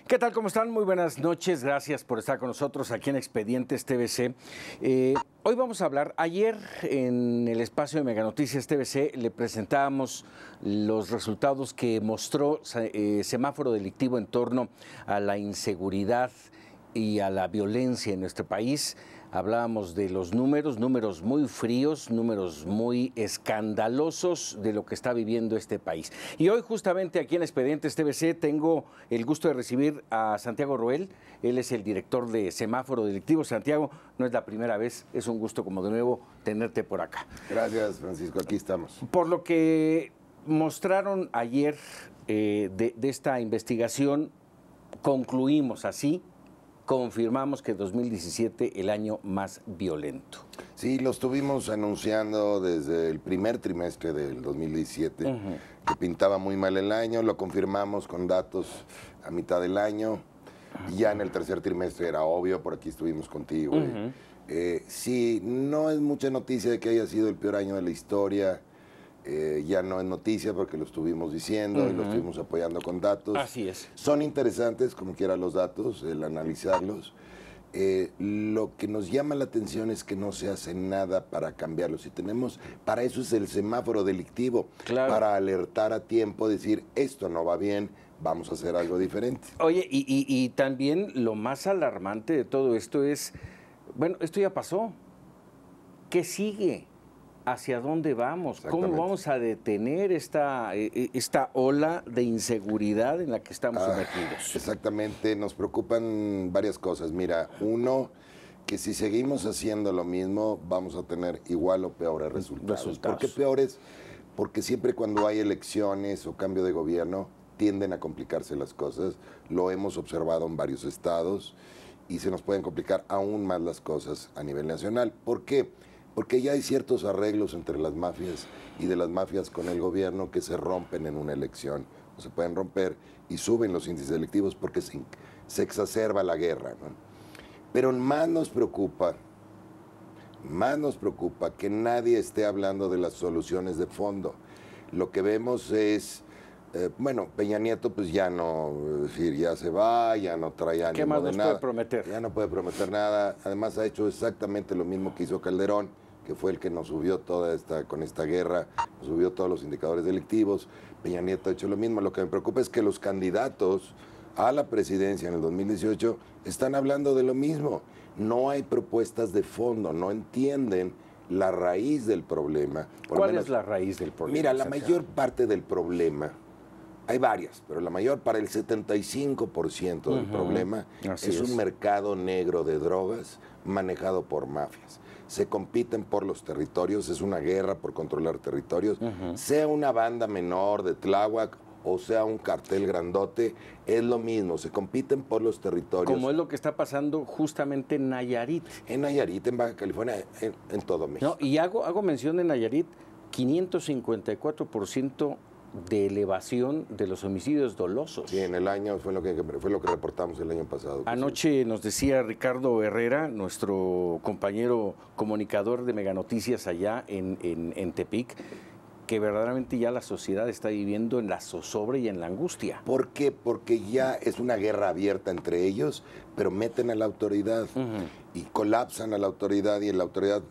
¿Qué tal? ¿Cómo están? Muy buenas noches. Gracias por estar con nosotros aquí en Expedientes TVC. Hoy vamos a hablar. Ayer en el espacio de Mega Noticias TVC le presentábamos los resultados que mostró semáforo delictivo en torno a la inseguridad y a la violencia en nuestro país. Hablábamos de los números muy fríos, números muy escandalosos de lo que está viviendo este país. Y hoy justamente aquí en Expedientes TVC tengo el gusto de recibir a Santiago Roel. Él es el director de Semáforo Delictivo. Santiago, no es la primera vez, es un gusto como de nuevo tenerte por acá. Gracias, Francisco, aquí estamos. Por lo que mostraron ayer de esta investigación, concluimos así. Confirmamos que 2017 el año más violento. Sí, lo estuvimos anunciando desde el primer trimestre del 2017, que pintaba muy mal el año, lo confirmamos con datos a mitad del año, y ya en el tercer trimestre era obvio, por aquí estuvimos contigo. Sí, no es mucha noticia de que haya sido el peor año de la historia. Ya no es noticia porque lo estuvimos diciendo y lo estuvimos apoyando con datos. Así es. Son interesantes, como quiera, los datos, el analizarlos. Lo que nos llama la atención es que no se hace nada para cambiarlos. Y tenemos, para eso es el semáforo delictivo, claro, para alertar a tiempo, decir, esto no va bien, vamos a hacer algo diferente. Oye, y también lo más alarmante de todo esto es, bueno, esto ya pasó. ¿Qué sigue? ¿Hacia dónde vamos? ¿Cómo vamos a detener esta ola de inseguridad en la que estamos sumergidos? Exactamente, nos preocupan varias cosas. Mira, uno, que si seguimos haciendo lo mismo, vamos a tener igual o peores resultados. ¿Por qué peores? Porque siempre cuando hay elecciones o cambio de gobierno, tienden a complicarse las cosas. Lo hemos observado en varios estados y se nos pueden complicar aún más las cosas a nivel nacional. ¿Por qué? Porque ya hay ciertos arreglos entre las mafias y de las mafias con el gobierno que se rompen en una elección, o se pueden romper y suben los índices delictivos porque se exacerba la guerra, ¿no? Pero más nos preocupa que nadie esté hablando de las soluciones de fondo. Lo que vemos es, bueno, Peña Nieto pues ya no, es decir, ya se va, ya no trae ánimo de nada. ¿Qué más nos puede prometer? Ya no puede prometer nada. Además ha hecho exactamente lo mismo que hizo Calderón, que fue el que nos subió con esta guerra, nos subió todos los indicadores delictivos. Peña Nieto ha hecho lo mismo. Lo que me preocupa es que los candidatos a la presidencia en el 2018 están hablando de lo mismo. No hay propuestas de fondo, no entienden la raíz del problema. ¿Cuál es la raíz del problema? Mira, la mayor parte del problema, hay varias, pero la mayor, para el 75% del problema, es un mercado negro de drogas manejado por mafias. Se compiten por los territorios, es una guerra por controlar territorios, sea una banda menor de Tláhuac o sea un cartel grandote, es lo mismo, se compiten por los territorios. Como es lo que está pasando justamente en Nayarit. En Nayarit, en Baja California, en todo México. No, y hago mención de Nayarit, 554% de elevación de los homicidios dolosos. Sí, en el año fue lo que reportamos el año pasado. Anoche nos decía Ricardo Herrera, nuestro compañero comunicador de Mega Noticias allá en Tepic, que verdaderamente ya la sociedad está viviendo en la zozobra y en la angustia. ¿Por qué? Porque ya es una guerra abierta entre ellos, pero meten a la autoridad y colapsan a la autoridad, y en la autoridad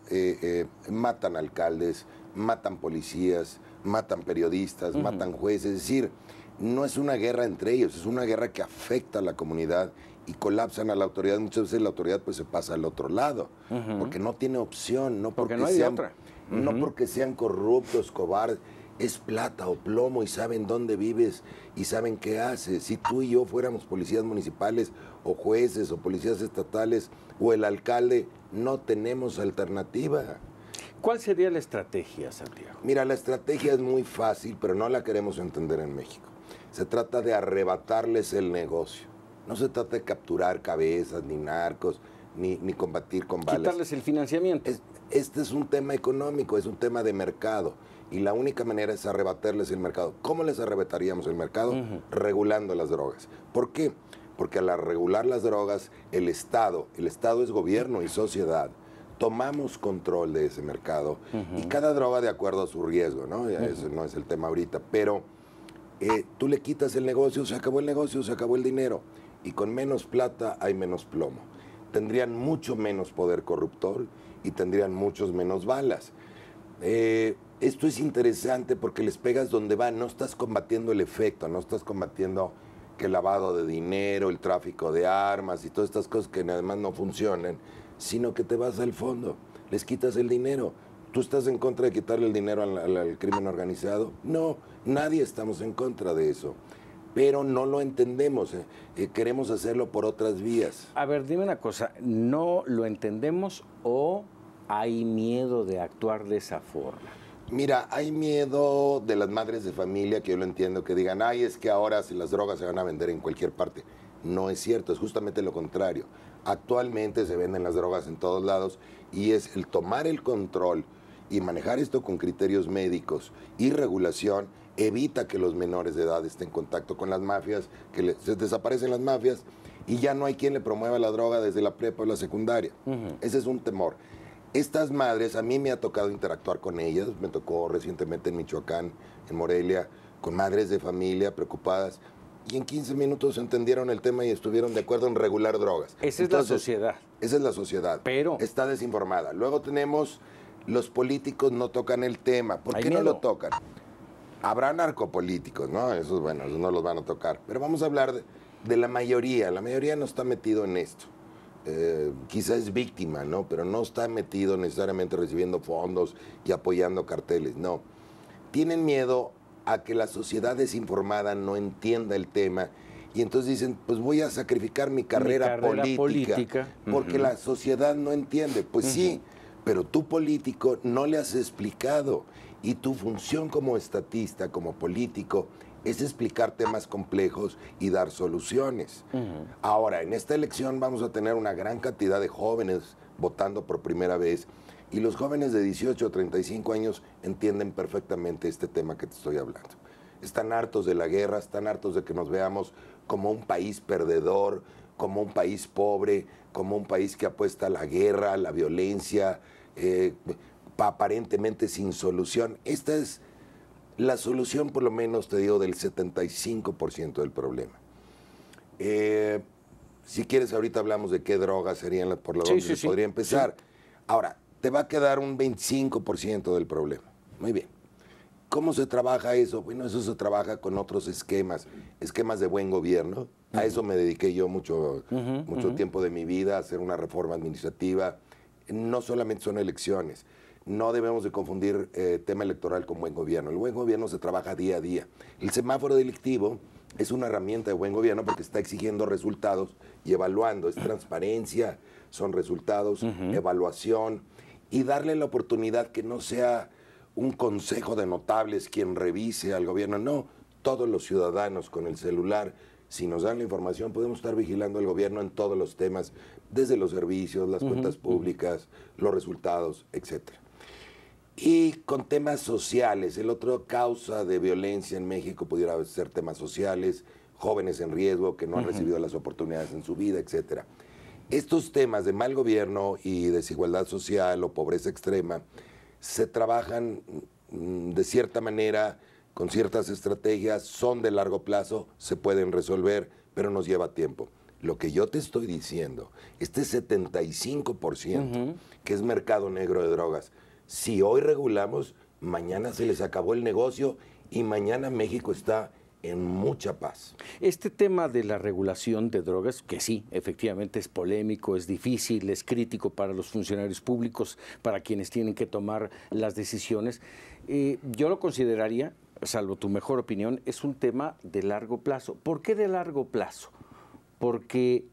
matan alcaldes, matan policías, matan periodistas, matan jueces. Es decir, no es una guerra entre ellos, es una guerra que afecta a la comunidad y colapsan a la autoridad. Muchas veces la autoridad pues se pasa al otro lado, porque no tiene opción, no porque no hay sean, otra. No porque sean corruptos, cobardes, es plata o plomo y saben dónde vives y saben qué haces. Si tú y yo fuéramos policías municipales o jueces o policías estatales o el alcalde, no tenemos alternativa. ¿Cuál sería la estrategia, Santiago? Mira, la estrategia es muy fácil, pero no la queremos entender en México. Se trata de arrebatarles el negocio. No se trata de capturar cabezas, ni narcos, ni combatir con balas. Quitarles el financiamiento. Este es un tema económico, es un tema de mercado. Y la única manera es arrebatarles el mercado. ¿Cómo les arrebataríamos el mercado? Regulando las drogas. ¿Por qué? Porque al regular las drogas, el Estado es gobierno y sociedad, tomamos control de ese mercado y cada droga de acuerdo a su riesgo, ¿no? Ese no es el tema ahorita, pero tú le quitas el negocio, se acabó el negocio, se acabó el dinero. y con menos plata hay menos plomo. Tendrían mucho menos poder corruptor y tendrían muchos menos balas. Esto es interesante porque les pegas donde van, no estás combatiendo el efecto, no estás combatiendo que el lavado de dinero, el tráfico de armas y todas estas cosas que además no funcionan, sino que te vas al fondo, les quitas el dinero. ¿Tú estás en contra de quitarle el dinero al crimen organizado? No, nadie estamos en contra de eso, pero no lo entendemos, queremos hacerlo por otras vías. A ver, dime una cosa, ¿no lo entendemos o hay miedo de actuar de esa forma? Mira, hay miedo de las madres de familia, que yo lo entiendo, que digan, ay, es que ahora si las drogas se van a vender en cualquier parte. No es cierto, es justamente lo contrario. Actualmente se venden las drogas en todos lados y es el tomar el control y manejar esto con criterios médicos y regulación evita que los menores de edad estén en contacto con las mafias, que se desaparecen las mafias y ya no hay quien le promueva la droga desde la prepa o la secundaria. Ese es un temor. Estas madres, a mí me ha tocado interactuar con ellas, me tocó recientemente en Michoacán, en Morelia, con madres de familia preocupadas, y en 15 minutos entendieron el tema y estuvieron de acuerdo en regular drogas. Esa es la sociedad. Esa es la sociedad. Pero está desinformada. Luego tenemos, los políticos no tocan el tema. ¿Por qué no lo tocan? Habrá narcopolíticos, ¿no? Esos, bueno, esos no los van a tocar. Pero vamos a hablar de la mayoría. La mayoría no está metido en esto. Quizás es víctima, ¿no? Pero no está metido necesariamente recibiendo fondos y apoyando carteles, no. Tienen miedo a que la sociedad desinformada no entienda el tema y entonces dicen, pues voy a sacrificar mi carrera política porque la sociedad no entiende. Pues sí, pero tú político no le has explicado y tu función como estatista, como político, es explicar temas complejos y dar soluciones. Ahora, en esta elección vamos a tener una gran cantidad de jóvenes votando por primera vez y los jóvenes de 18 a 35 años entienden perfectamente este tema que te estoy hablando. Están hartos de la guerra, están hartos de que nos veamos como un país perdedor, como un país pobre, como un país que apuesta a la guerra, a la violencia, aparentemente sin solución. Esta es la solución, por lo menos, te digo, del 75% del problema. Si quieres, ahorita hablamos de qué drogas serían por donde se podría empezar. Sí. Ahora, te va a quedar un 25% del problema. Muy bien. ¿Cómo se trabaja eso? Bueno, eso se trabaja con otros esquemas de buen gobierno. A eso me dediqué yo mucho tiempo de mi vida, a hacer una reforma administrativa. No solamente son elecciones. No debemos de confundir tema electoral con buen gobierno. El buen gobierno se trabaja día a día. El semáforo delictivo es una herramienta de buen gobierno porque está exigiendo resultados y evaluando. Es transparencia, son resultados, evaluación y darle la oportunidad que no sea un consejo de notables quien revise al gobierno. No, todos los ciudadanos con el celular, si nos dan la información, podemos estar vigilando al gobierno en todos los temas, desde los servicios, las cuentas públicas, los resultados, etcétera. Y con temas sociales, el otro causa de violencia en México pudiera ser temas sociales, jóvenes en riesgo que no han recibido las oportunidades en su vida, etcétera. Estos temas de mal gobierno y desigualdad social o pobreza extrema se trabajan de cierta manera, con ciertas estrategias, son de largo plazo, se pueden resolver, pero nos lleva tiempo. Lo que yo te estoy diciendo, este 75%, que es mercado negro de drogas, si hoy regulamos, mañana se les acabó el negocio y mañana México está en mucha paz. Este tema de la regulación de drogas, que sí, efectivamente es polémico, es difícil, es crítico para los funcionarios públicos, para quienes tienen que tomar las decisiones, yo lo consideraría, salvo tu mejor opinión, es un tema de largo plazo. ¿Por qué de largo plazo? Porque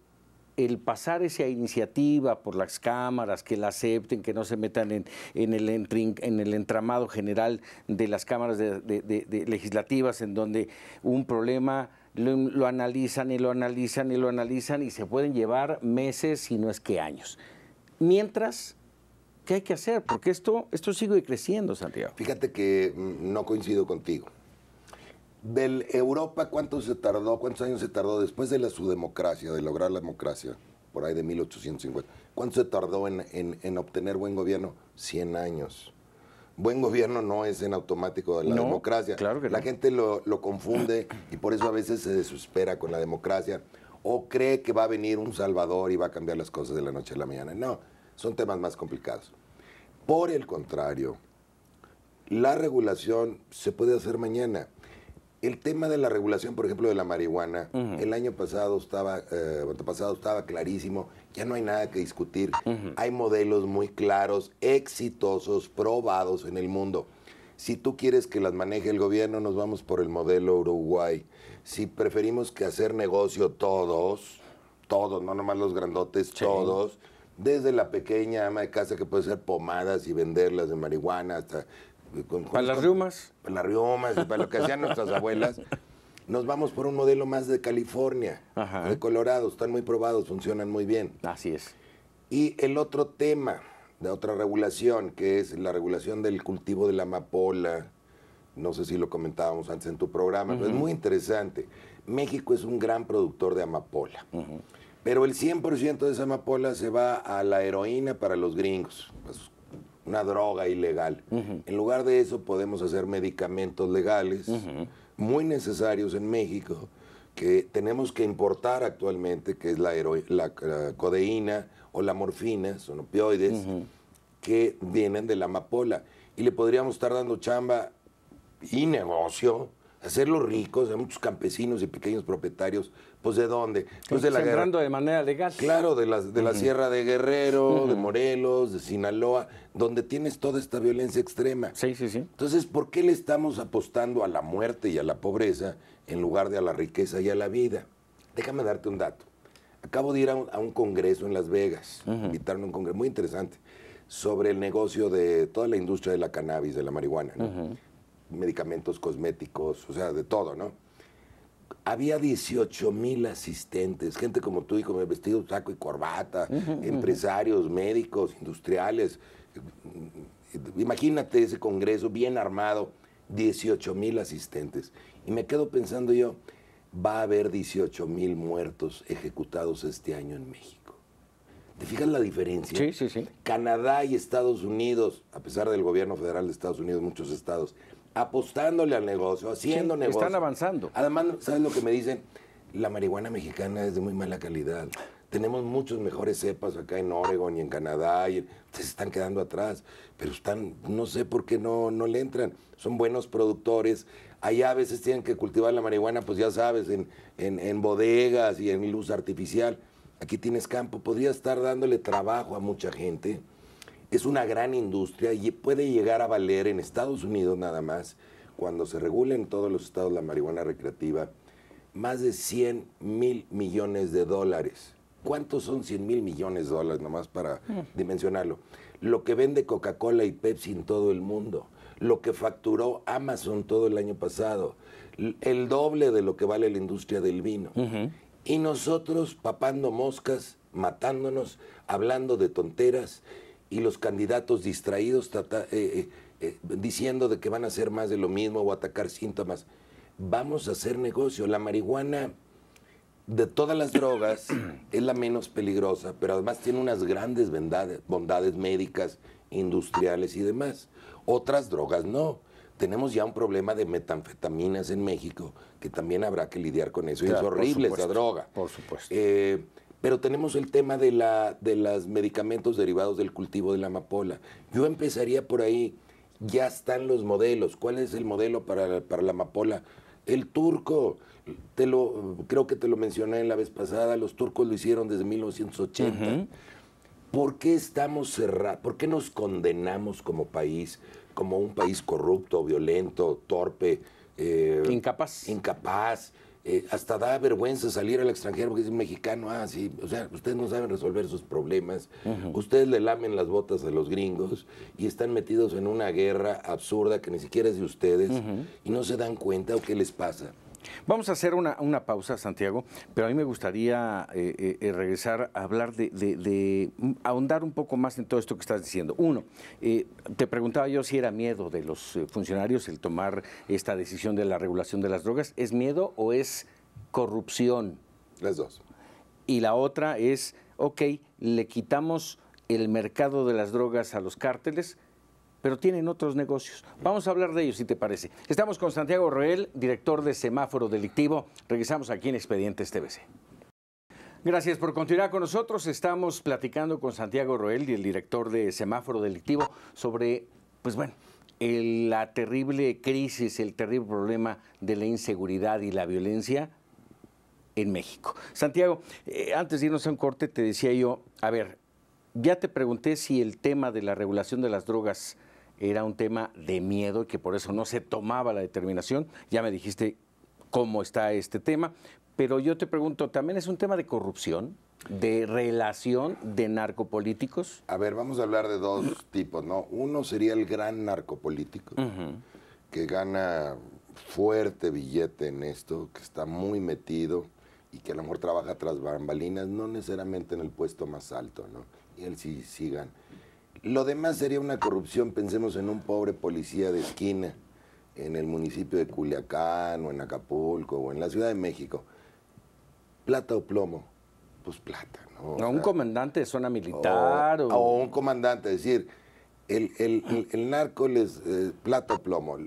el pasar esa iniciativa por las cámaras, que la acepten, que no se metan en el entramado general de las cámaras de legislativas, en donde un problema lo analizan y lo analizan y lo analizan y se pueden llevar meses, si no es que años. Mientras, ¿qué hay que hacer? Porque esto sigue creciendo, Santiago. Fíjate que no coincido contigo. Del Europa, ¿cuántos años se tardó después de su democracia, de lograr la democracia, por ahí de 1850? ¿Cuánto se tardó en obtener buen gobierno? 100 años. Buen gobierno no es en automático de la democracia. Claro que la no. gente lo confunde y por eso a veces se desespera con la democracia o cree que va a venir un salvador y va a cambiar las cosas de la noche a la mañana. No, son temas más complicados. Por el contrario, la regulación se puede hacer mañana. El tema de la regulación, por ejemplo, de la marihuana, el año pasado antepasado estaba clarísimo, ya no hay nada que discutir. Hay modelos muy claros, exitosos, probados en el mundo. Si tú quieres que las maneje el gobierno, nos vamos por el modelo Uruguay. Si preferimos que hacer negocio todos, no nomás los grandotes, sí, todos, desde la pequeña ama de casa que puede hacer pomadas y venderlas de marihuana hasta... ¿Para las riumas? Para las riumas y para lo que hacían nuestras abuelas. Nos vamos por un modelo más de California, de Colorado. Están muy probados, funcionan muy bien. Así es. Y el otro tema de otra regulación, que es la regulación del cultivo de la amapola. No sé si lo comentábamos antes en tu programa, pero es muy interesante. México es un gran productor de amapola. Pero el 100% de esa amapola se va a la heroína para los gringos. Pues, una droga ilegal. En lugar de eso podemos hacer medicamentos legales muy necesarios en México que tenemos que importar actualmente, que es la codeína o la morfina, son opioides, que vienen de la amapola. Y le podríamos estar dando chamba y negocio, hacerlos ricos a muchos campesinos y pequeños propietarios. ¿Pues de dónde? Pues de la sembrando de manera legal. Claro, de la Sierra de Guerrero, de Morelos, de Sinaloa, donde tienes toda esta violencia extrema. Sí, sí, sí. Entonces, ¿por qué le estamos apostando a la muerte y a la pobreza en lugar de a la riqueza y a la vida? Déjame darte un dato. Acabo de ir a un congreso en Las Vegas, invitaron a un congreso muy interesante, sobre el negocio de toda la industria de la cannabis, de la marihuana, ¿no? Medicamentos, cosméticos, o sea, de todo, ¿no? Había 18,000 asistentes, gente como tú y con el vestido, saco y corbata, empresarios, médicos, industriales. Imagínate ese congreso bien armado, 18,000 asistentes. Y me quedo pensando yo, va a haber 18,000 muertos ejecutados este año en México. ¿Te fijas la diferencia? Sí, sí, sí. Canadá y Estados Unidos, a pesar del gobierno federal de Estados Unidos, muchos estados, apostándole al negocio, haciendo negocio. Están avanzando. Además, ¿sabes lo que me dicen? La marihuana mexicana es de muy mala calidad. Tenemos muchos mejores cepas acá en Oregon y en Canadá, y se están quedando atrás, pero están, no sé por qué no le entran. Son buenos productores. Allá a veces tienen que cultivar la marihuana, pues ya sabes, en bodegas y en luz artificial. Aquí tienes campo, podría estar dándole trabajo a mucha gente. Es una gran industria y puede llegar a valer en Estados Unidos nada más, cuando se regule en todos los estados la marihuana recreativa, más de 100,000 millones de dólares. ¿Cuántos son 100,000 millones de dólares? Nomás para dimensionarlo. Lo que vende Coca-Cola y Pepsi en todo el mundo, lo que facturó Amazon todo el año pasado, el doble de lo que vale la industria del vino. Y nosotros papando moscas, matándonos, hablando de tonteras, y los candidatos distraídos diciendo de que van a hacer más de lo mismo o atacar síntomas. Vamos a hacer negocio. La marihuana, de todas las drogas, es la menos peligrosa, pero además tiene unas grandes bondades médicas, industriales y demás. Otras drogas no. Tenemos ya un problema de metanfetaminas en México, que también habrá que lidiar con eso. Claro, y es horrible esa droga. Por supuesto. Pero tenemos el tema de los medicamentos derivados del cultivo de la amapola. Yo empezaría por ahí. Ya están los modelos. ¿Cuál es el modelo para la amapola? El turco. Creo que te lo mencioné la vez pasada. Los turcos lo hicieron desde 1980. ¿Por qué estamos cerrados? ¿Por qué nos condenamos como país, como un país corrupto, violento, torpe? Incapaz. Hasta da vergüenza salir al extranjero porque es un mexicano. Sí, o sea, ustedes no saben resolver sus problemas. Ustedes le lamen las botas a los gringos y están metidos en una guerra absurda que ni siquiera es de ustedes y no se dan cuenta o qué les pasa. Vamos a hacer una pausa, Santiago, pero a mí me gustaría regresar a hablar de ahondar un poco más en todo esto que estás diciendo. Uno, te preguntaba yo si era miedo de los funcionarios el tomar esta decisión de la regulación de las drogas. ¿Es miedo o es corrupción? Las dos. Y la otra es, ok, le quitamos el mercado de las drogas a los cárteles, pero tienen otros negocios. Vamos a hablar de ellos, si te parece. Estamos con Santiago Roel, director de Semáforo Delictivo. Regresamos aquí en Expedientes TVC. Gracias por continuar con nosotros. Estamos platicando con Santiago Roeldi, el director de Semáforo Delictivo, sobre, pues bueno, la terrible crisis, el terrible problema de la inseguridad y la violencia en México. Santiago, antes de irnos a un corte te decía yo, a ver, ya te pregunté si el tema de la regulación de las drogas era un tema de miedo y que por eso no se tomaba la determinación. Ya me dijiste cómo está este tema, pero yo te pregunto, ¿también es un tema de corrupción, de relación de narcopolíticos? A ver, vamos a hablar de dos tipos, ¿no? Uno sería el gran narcopolítico, que gana fuerte billete en esto, que está muy metido y que a lo mejor trabaja tras bambalinas, no necesariamente en el puesto más alto, ¿no? Y él sí gana. Lo demás sería una corrupción, pensemos en un pobre policía de esquina en el municipio de Culiacán o en Acapulco o en la Ciudad de México. ¿Plata o plomo? Pues plata, ¿no? No, un comandante de zona militar. O un comandante, es decir, el narco les plata o plomo,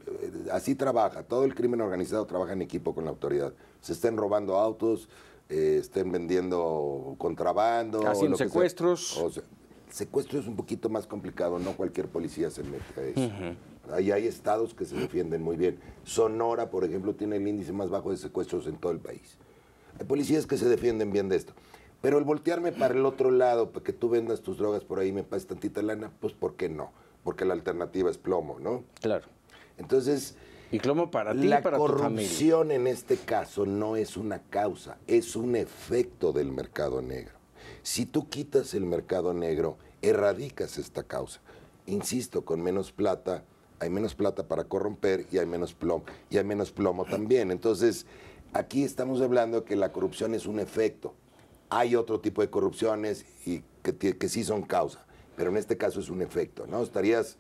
así trabaja, todo el crimen organizado trabaja en equipo con la autoridad. Se estén robando autos, estén vendiendo contrabando. Haciendo secuestros. Secuestro es un poquito más complicado, no cualquier policía se mete a eso. Ahí hay estados que se defienden muy bien. Sonora, por ejemplo, tiene el índice más bajo de secuestros en todo el país. Hay policías que se defienden bien de esto. Pero el voltearme para el otro lado, para que tú vendas tus drogas por ahí y me pases tantita lana, pues ¿por qué no? Porque la alternativa es plomo, ¿no? Claro. Entonces, y plomo para ti y para tu familia. La corrupción en este caso no es una causa, es un efecto del mercado negro. Si tú quitas el mercado negro, erradicas esta causa. Insisto, con menos plata, hay menos plata para corromper y hay menos plomo también. Entonces, aquí estamos hablando que la corrupción es un efecto. Hay otro tipo de corrupciones y que sí son causa, pero en este caso es un efecto, ¿no? Estarías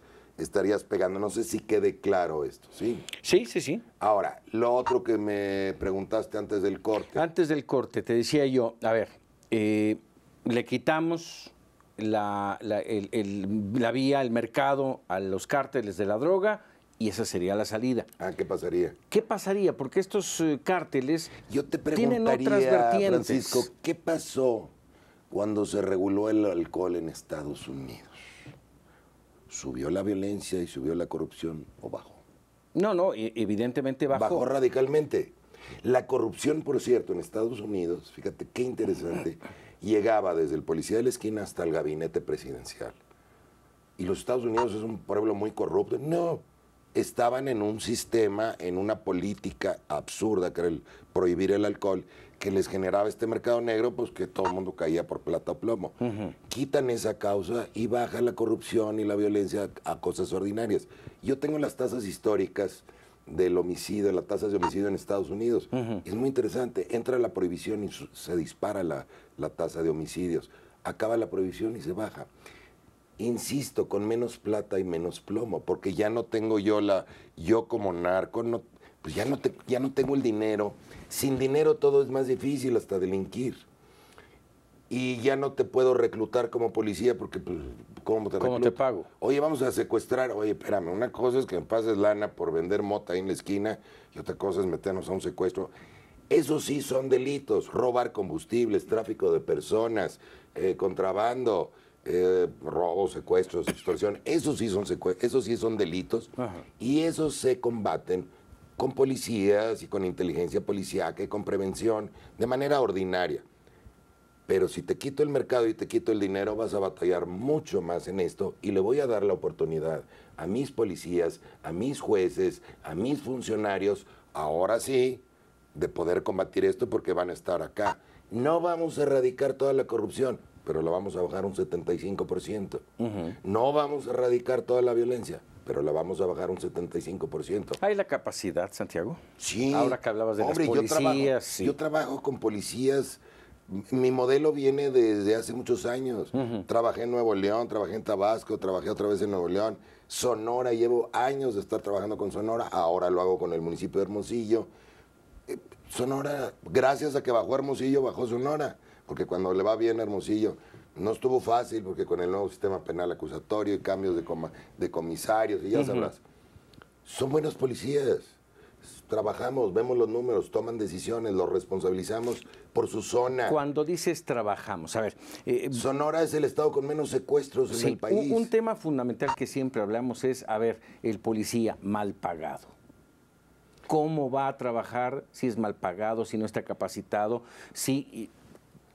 pegando, no sé si quede claro esto, ¿sí? Sí. Ahora, lo otro que me preguntaste antes del corte. Antes del corte, te decía yo, a ver, le quitamos la vía, el mercado a los cárteles de la droga y esa sería la salida. ¿Qué pasaría? ¿Qué pasaría? Porque estos cárteles Yo te tienen otras preguntaría, vertientes. Francisco, ¿qué pasó cuando se reguló el alcohol en Estados Unidos? ¿Subió la violencia y subió la corrupción o bajó? No, evidentemente bajó. Bajó radicalmente. La corrupción, por cierto, en Estados Unidos, fíjate qué interesante, llegaba desde el policía de la esquina hasta el gabinete presidencial. Y los Estados Unidos es un pueblo muy corrupto. No, estaban en un sistema, en una política absurda, que era el prohibir el alcohol, que les generaba este mercado negro, pues que todo el mundo caía por plata o plomo. Quitan esa causa y baja la corrupción y la violencia a cosas ordinarias. Yo tengo las tasas históricas del homicidio, las tasas de homicidio en Estados Unidos. Es muy interesante. Entra la prohibición y se dispara la tasa de homicidios. Acaba la prohibición y se baja. Insisto, con menos plata y menos plomo, porque ya no tengo yo como narco, pues ya no tengo el dinero. Sin dinero todo es más difícil, hasta delinquir. Y ya no te puedo reclutar como policía porque, pues, ¿cómo te recluto? ¿Cómo te pago? Oye, vamos a secuestrar. Oye, espérame, una cosa es que me pases lana por vender mota ahí en la esquina y otra cosa es meternos a un secuestro. Esos sí son delitos, robar combustibles, tráfico de personas, contrabando, robos, secuestros, extorsión. Esos sí son delitos. Y esos se combaten con policías y con inteligencia policíaca y con prevención de manera ordinaria. Pero si te quito el mercado y te quito el dinero, vas a batallar mucho más en esto y le voy a dar la oportunidad a mis policías, a mis jueces, a mis funcionarios, ahora sí, de poder combatir esto porque van a estar acá. No vamos a erradicar toda la corrupción, pero la vamos a bajar un 75%. No vamos a erradicar toda la violencia, pero la vamos a bajar un 75%. ¿Hay la capacidad, Santiago? Sí. Ahora que hablabas de las policías. Yo trabajo con policías. Mi modelo viene desde hace muchos años. Trabajé en Nuevo León, trabajé en Tabasco, trabajé otra vez en Nuevo León. Sonora, llevo años de estar trabajando con Sonora, ahora lo hago con el municipio de Hermosillo. Sonora, gracias a que bajó Hermosillo, bajó Sonora, porque cuando le va bien a Hermosillo, no estuvo fácil, porque con el nuevo sistema penal acusatorio y cambios de comisarios, y ya sabrás, son buenos policías. Trabajamos, vemos los números, toman decisiones, los responsabilizamos por su zona. Cuando dices trabajamos, a ver... Sonora es el estado con menos secuestros en el país. Un tema fundamental que siempre hablamos es, a ver, el policía mal pagado. ¿Cómo va a trabajar si es mal pagado, si no está capacitado, si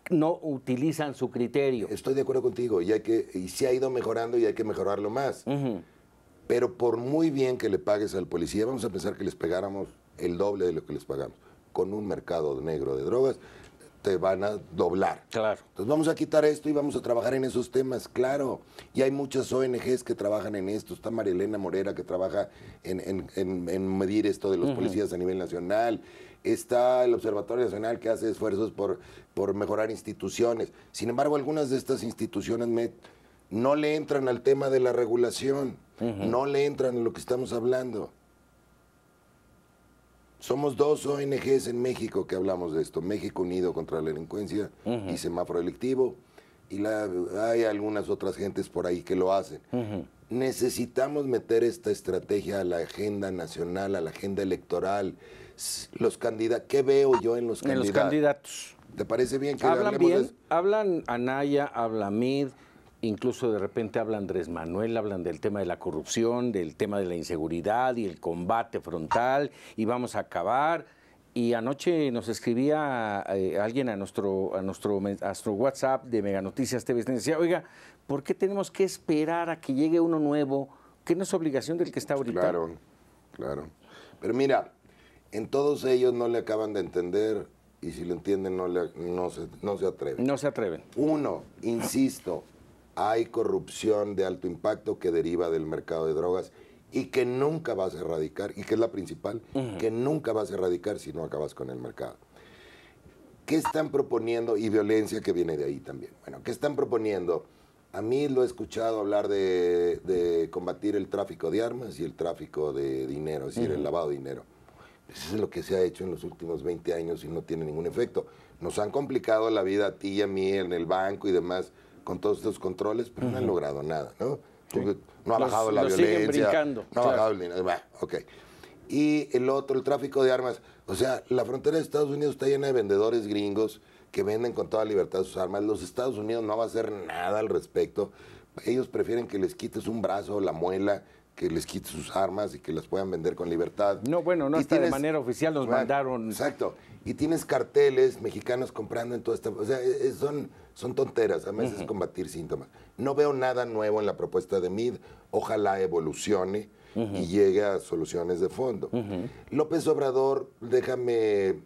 no utilizan su criterio? Estoy de acuerdo contigo, y se ha ido mejorando y hay que mejorarlo más. Pero por muy bien que le pagues al policía, vamos a pensar que les pagáramos el doble de lo que les pagamos. Con un mercado negro de drogas, te van a doblar. Claro. Entonces vamos a quitar esto y vamos a trabajar en esos temas, claro. Y hay muchas ONGs que trabajan en esto. Está María Elena Morera que trabaja en medir esto de los policías a nivel nacional. Está el Observatorio Nacional que hace esfuerzos por mejorar instituciones. Sin embargo, algunas de estas instituciones no le entran al tema de la regulación, no le entran a lo que estamos hablando. Somos 2 ONGs en México que hablamos de esto. México Unido contra la Delincuencia y Semáforo Delictivo. Y hay algunas otras gentes por ahí que lo hacen. Necesitamos meter esta estrategia a la agenda nacional, a la agenda electoral. Los candidatos, ¿qué veo yo en los candidatos? En los candidatos. ¿Te parece bien que hablan hablemos bien? de eso? Hablan Anaya, habla Mid, incluso de repente habla Andrés Manuel, hablan del tema de la corrupción, del tema de la inseguridad y el combate frontal, y vamos a acabar. Y anoche nos escribía alguien a nuestro WhatsApp de Mega Noticias TV, y decía, oiga, ¿por qué tenemos que esperar a que llegue uno nuevo? ¿Qué no es obligación del que está ahorita? Claro, claro. Pero mira, en todos ellos no le acaban de entender, y si lo entienden no se atreven. No se atreven. Uno, insisto, hay corrupción de alto impacto que deriva del mercado de drogas y que nunca vas a erradicar, y que es la principal, que nunca vas a erradicar si no acabas con el mercado. ¿Qué están proponiendo? Y violencia que viene de ahí también. Bueno, ¿qué están proponiendo? A mí lo he escuchado hablar de combatir el tráfico de armas y el tráfico de dinero, es decir, el lavado de dinero. Eso es lo que se ha hecho en los últimos 20 años y no tiene ningún efecto. Nos han complicado la vida a ti y a mí en el banco y demás con todos estos controles, pero no han logrado nada, ¿no? Porque no ha bajado la violencia. Siguen brincando. No ha bajado el dinero. Bueno, ok. Y el otro, el tráfico de armas. O sea, la frontera de Estados Unidos está llena de vendedores gringos que venden con toda libertad sus armas. Los Estados Unidos no va a hacer nada al respecto. Ellos prefieren que les quites un brazo, la muela, que les quites sus armas y que las puedan vender con libertad. No, bueno, no hasta de manera oficial nos mandaron. Exacto. Y tienes carteles mexicanos comprando en toda esta... O sea, son tonteras, a veces combatir síntomas. No veo nada nuevo en la propuesta de MID. Ojalá evolucione y llegue a soluciones de fondo. López Obrador, déjame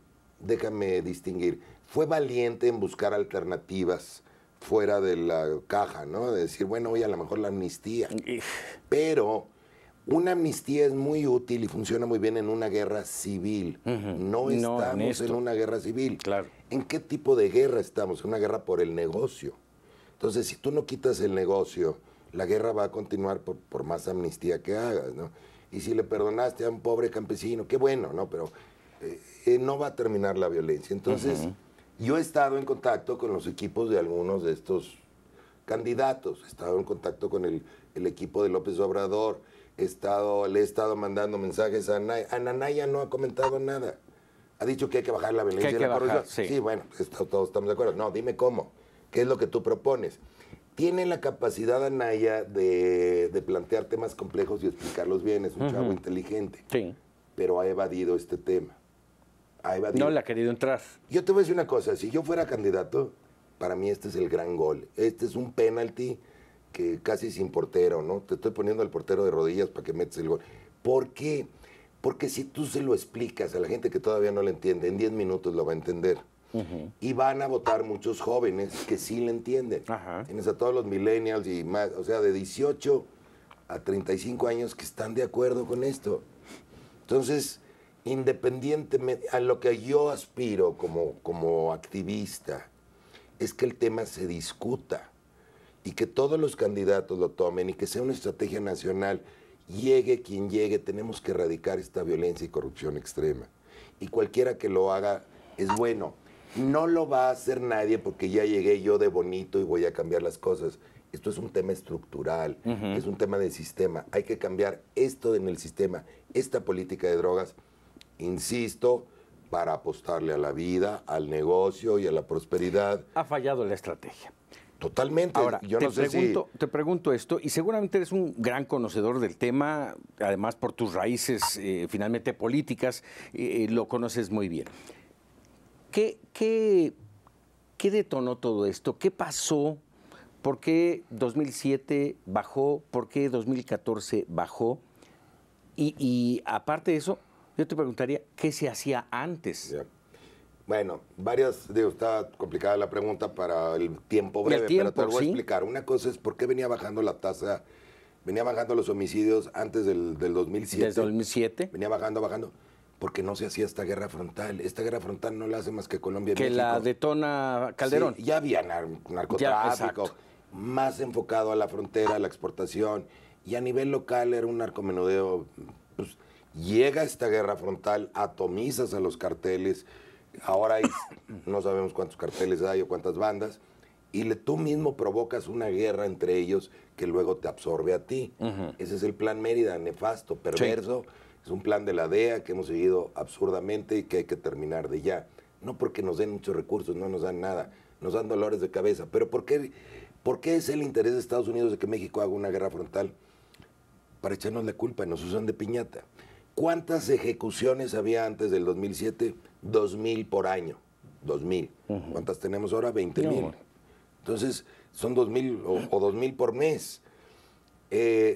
distinguir, fue valiente en buscar alternativas fuera de la caja, ¿no? De decir, bueno, oye, a lo mejor la amnistía. Pero una amnistía es muy útil y funciona muy bien en una guerra civil. No estamos en una guerra civil. Claro. ¿En qué tipo de guerra estamos? En una guerra por el negocio. Entonces, si tú no quitas el negocio, la guerra va a continuar por más amnistía que hagas, ¿no? Y si le perdonaste a un pobre campesino, qué bueno, ¿no? Pero no va a terminar la violencia. Entonces, yo he estado en contacto con los equipos de algunos de estos candidatos. He estado en contacto con el equipo de López Obrador. Le he estado mandando mensajes a Anaya. Anaya no ha comentado nada. Ha dicho que hay que bajar la violencia y la corrupción. Sí, bueno, todos estamos de acuerdo. No, dime cómo. ¿Qué es lo que tú propones? Tiene la capacidad Anaya de plantear temas complejos y explicarlos bien. Es un chavo inteligente. Sí. Pero ha evadido este tema. No le ha querido entrar. Yo te voy a decir una cosa. Si yo fuera candidato, para mí este es el gran gol. Este es un penalti que casi sin portero, ¿no? Te estoy poniendo al portero de rodillas para que metas el gol. ¿Por qué? Porque si tú se lo explicas a la gente que todavía no lo entiende, en 10 minutos lo va a entender. Y van a votar muchos jóvenes que sí le entienden. Tienes a todos los millennials y más, o sea, de 18 a 35 años que están de acuerdo con esto. Entonces, independientemente, a lo que yo aspiro como activista, es que el tema se discuta y que todos los candidatos lo tomen y que sea una estrategia nacional. Llegue quien llegue, tenemos que erradicar esta violencia y corrupción extrema. Y cualquiera que lo haga es bueno. No lo va a hacer nadie porque ya llegué yo de bonito y voy a cambiar las cosas. Esto es un tema estructural, es un tema de sistema. Hay que cambiar esto en el sistema, esta política de drogas. insisto, para apostarle a la vida, al negocio y a la prosperidad. Ha fallado la estrategia. Totalmente. Ahora, yo no sé si... te pregunto esto, y seguramente eres un gran conocedor del tema, además por tus raíces finalmente políticas, lo conoces muy bien. ¿Qué detonó todo esto? ¿Qué pasó? ¿Por qué 2007 bajó? ¿Por qué 2014 bajó? Y aparte de eso, yo te preguntaría, ¿qué se hacía antes? Yeah. Bueno, está complicada la pregunta para el tiempo breve, pero te lo voy a explicar. Una cosa es por qué venía bajando la tasa, venía bajando los homicidios antes del 2007. ¿Desde 2007? Venía bajando, porque no se hacía esta guerra frontal. Esta guerra frontal no la hace más que Colombia y México. Que la detona Calderón. Sí, ya había narcotráfico, más enfocado a la frontera, a la exportación, y a nivel local era un narcomenudeo. Pues, llega esta guerra frontal, atomizas a los carteles. Ahora no sabemos cuántos carteles hay o cuántas bandas, y tú mismo provocas una guerra entre ellos que luego te absorbe a ti. Ese es el plan Mérida, nefasto, perverso. Sí. Es un plan de la DEA que hemos seguido absurdamente y que hay que terminar de ya. No porque nos den muchos recursos, no nos dan nada, nos dan dolores de cabeza. Pero ¿por qué es el interés de Estados Unidos de que México haga una guerra frontal? Para echarnos la culpa, nos usan de piñata. ¿Cuántas ejecuciones había antes del 2007? 2,000 por año. 2,000. ¿Cuántas tenemos ahora? 20,000. Entonces, son 2,000 o 2,000 por mes.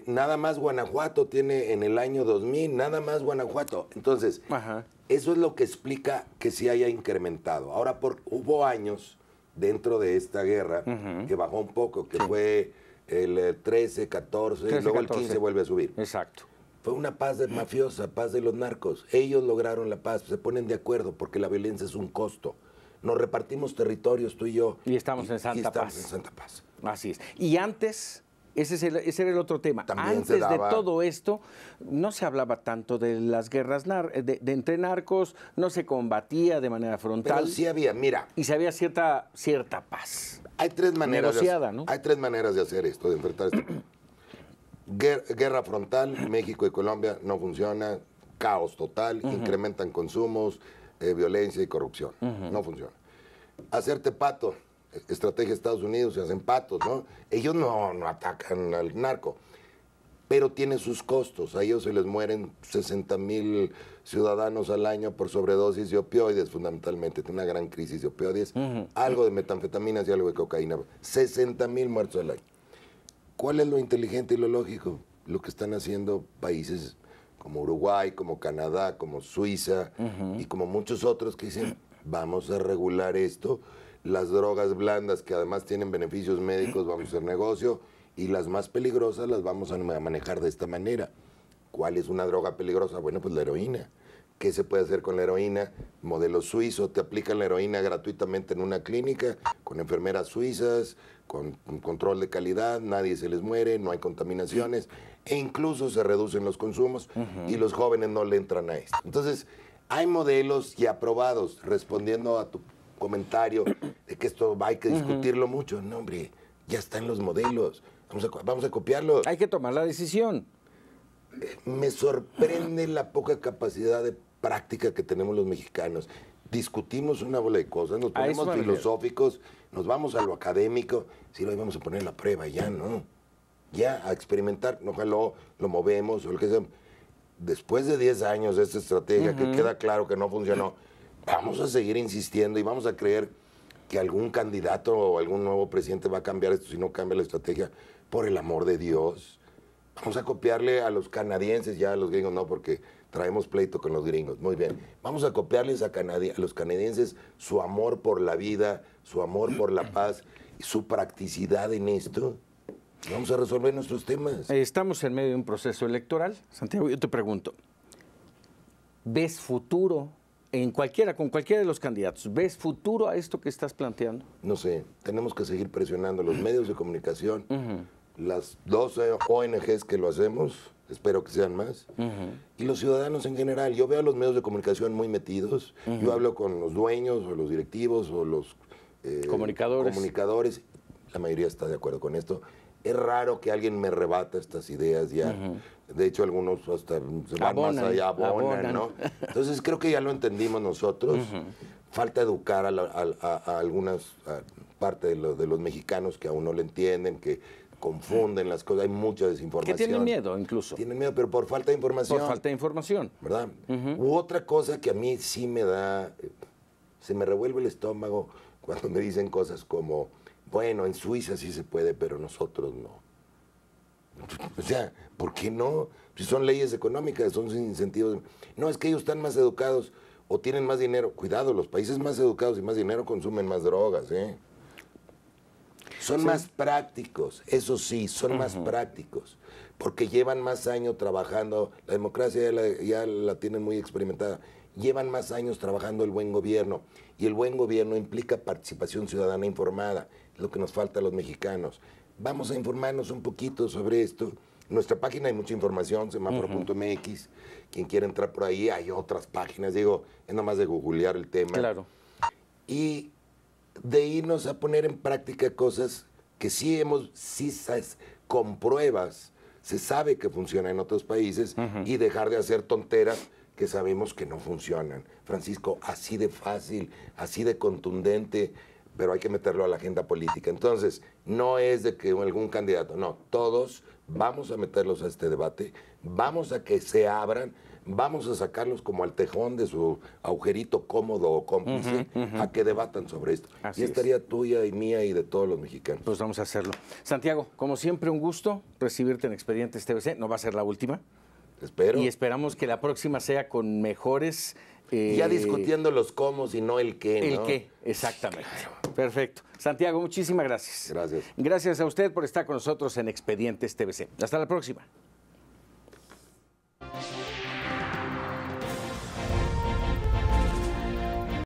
Nada más Guanajuato tiene en el año 2,000, nada más Guanajuato. Entonces, eso es lo que explica que sí haya incrementado. Ahora, hubo años dentro de esta guerra que bajó un poco, que fue el 13, 14, y luego 14. El 15 vuelve a subir. Exacto. Fue una paz mafiosa, paz de los narcos. Ellos lograron la paz, se ponen de acuerdo porque la violencia es un costo. Nos repartimos territorios, tú y yo. Y estamos en Santa Paz. Así es. Y antes, ese era el otro tema. También antes de todo esto, no se hablaba tanto de las guerras entre narcos, no se combatía de manera frontal. Pero sí había, mira. Y se había cierta paz. Hay tres maneras. Negociada, ¿no? Hay tres maneras de hacer esto, de enfrentar esto. Guerra frontal, México y Colombia no funciona, caos total, incrementan consumos, violencia y corrupción. No funciona. Hacerte pato, estrategia de Estados Unidos, se hacen patos, ¿no? Ellos no atacan al narco, pero tiene sus costos. A ellos se les mueren 60,000 ciudadanos al año por sobredosis de opioides, fundamentalmente. Tiene una gran crisis de opioides, algo de metanfetaminas y algo de cocaína. 60,000 muertos al año. ¿Cuál es lo inteligente y lo lógico? Lo que están haciendo países como Uruguay, como Canadá, como Suiza y como muchos otros que dicen, vamos a regular esto, las drogas blandas que además tienen beneficios médicos, vamos a hacer negocio, y las más peligrosas las vamos a manejar de esta manera. ¿Cuál es una droga peligrosa? Bueno, pues la heroína. ¿Qué se puede hacer con la heroína? Modelo suizo, te aplican la heroína gratuitamente en una clínica, con enfermeras suizas, con control de calidad, nadie se les muere, no hay contaminaciones, e incluso se reducen los consumos y los jóvenes no le entran a esto. Entonces, hay modelos ya aprobados, respondiendo a tu comentario de que esto hay que discutirlo mucho. No, hombre, ya están los modelos, vamos a copiarlos. Hay que tomar la decisión. Me sorprende la poca capacidad de práctica que tenemos los mexicanos. Discutimos una bola de cosas, nos ponemos filosóficos, nos vamos a lo académico, sí, lo vamos a poner en la prueba, ya no. Ya, a experimentar, ojalá lo movemos o lo que sea. Después de 10 años de esta estrategia, que queda claro que no funcionó, vamos a seguir insistiendo y vamos a creer que algún candidato o algún nuevo presidente va a cambiar esto si no cambia la estrategia. Por el amor de Dios. Vamos a copiarle a los canadienses, ya a los gringos no, porque traemos pleito con los gringos. Muy bien. Vamos a copiarles a los canadienses su amor por la vida, su amor por la paz, su practicidad en esto. Vamos a resolver nuestros temas. Estamos en medio de un proceso electoral. Santiago, yo te pregunto, ¿ves futuro con cualquiera de los candidatos? ¿Ves futuro a esto que estás planteando? No sé, tenemos que seguir presionando los medios de comunicación, las 12 ONGs que lo hacemos, espero que sean más, y los ciudadanos en general. Yo veo a los medios de comunicación muy metidos, yo hablo con los dueños o los directivos o los comunicadores, la mayoría está de acuerdo con esto. Es raro que alguien me rebata estas ideas ya, De hecho, algunos hasta se van más allá, abonan, ¿no? Entonces, creo que ya lo entendimos nosotros. Falta educar a algunas parte de los mexicanos que aún no lo entienden, que confunden las cosas, hay mucha desinformación. Que tienen miedo, incluso. Tienen miedo, pero por falta de información. Por falta de información. ¿Verdad? U otra cosa que a mí sí me da, se me revuelve el estómago cuando me dicen cosas como, bueno, en Suiza sí se puede, pero nosotros no. O sea, ¿por qué no? Si son leyes económicas, son incentivos. No, es que ellos están más educados o tienen más dinero. Cuidado, los países más educados y más dinero consumen más drogas, ¿eh? Son más prácticos, eso sí, son más prácticos, porque llevan más años trabajando, la democracia ya la tienen muy experimentada, llevan más años trabajando el buen gobierno, y el buen gobierno implica participación ciudadana informada, es lo que nos falta a los mexicanos. Vamos a informarnos un poquito sobre esto. En nuestra página hay mucha información, semáforo.mx, quien quiera entrar por ahí, hay otras páginas, digo, es nomás de googlear el tema. Claro. Y de irnos a poner en práctica cosas que sí con pruebas, se sabe que funcionan en otros países y dejar de hacer tonteras que sabemos que no funcionan. Francisco, así de fácil, así de contundente, pero hay que meterlo a la agenda política. Entonces, no es de que algún candidato, no, todos vamos a meterlos a este debate, vamos a que se abran, vamos a sacarlos como al tejón de su agujerito cómodo o cómplice, a que debatan sobre esto. Así y estaría tuya y mía y de todos los mexicanos. Pues vamos a hacerlo. Santiago, como siempre, un gusto recibirte en Expedientes TVC. No va a ser la última. Espero. Y esperamos que la próxima sea con mejores... ya discutiendo los cómo y no el qué, ¿no? El qué, exactamente. Perfecto. Santiago, muchísimas gracias. Gracias. Gracias a usted por estar con nosotros en Expedientes TVC. Hasta la próxima.